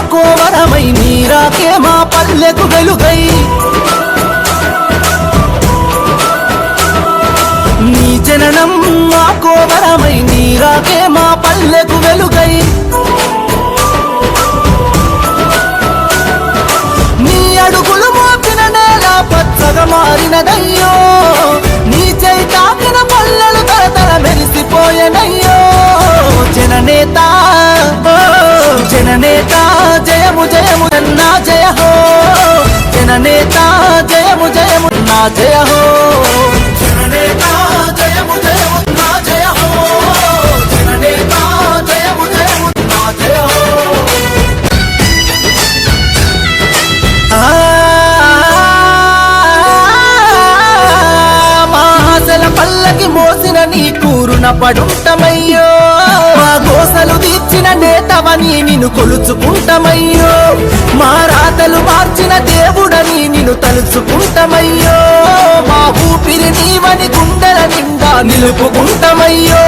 మాకో వరమై నీరాకే మా పల్లెకు వెలుగై నీ జననం మాకో వరమై నీరాకే మా పల్లెకు వెలుగై నీ అడుగులు మోపిన నేల పచ్చగా మారినదయ్యో నీ చేయి తాకిన పల్లెలు తరతర మెరిసిపోయెనయ్యో జననేత జననేత జయము జయము నా జయ హో జననేత జయము జయము నా జయ హో జననేత జయము జయము నా జయ హో జననేత జయము జయము నా జయ హో మా ఆశల పల్లకి మోసిన నీ కూరున పడుంటమయ్యో మా గోసలు తీర్చిన నేతవని నిన్ను కొలుచుకుంటమయ్యో మా రాతలు మార్చిన దేవుడని నిన్ను తలుచుకుంటమయ్యో మా ఊపిరి నీవని గుండెల నిండా నిలుపుకుంటమయ్యో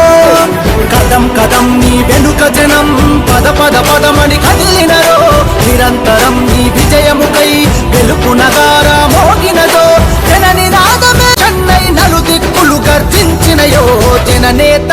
కదం కదం నీ వెనుక జనం పద పద పదమని కదిలినరో నిరంతరం నీ విజయముకై గెలుపు నగార మోగినదో జనని నాదమే చెన్నై నలు దిక్కులు గర్జించినయో జననేత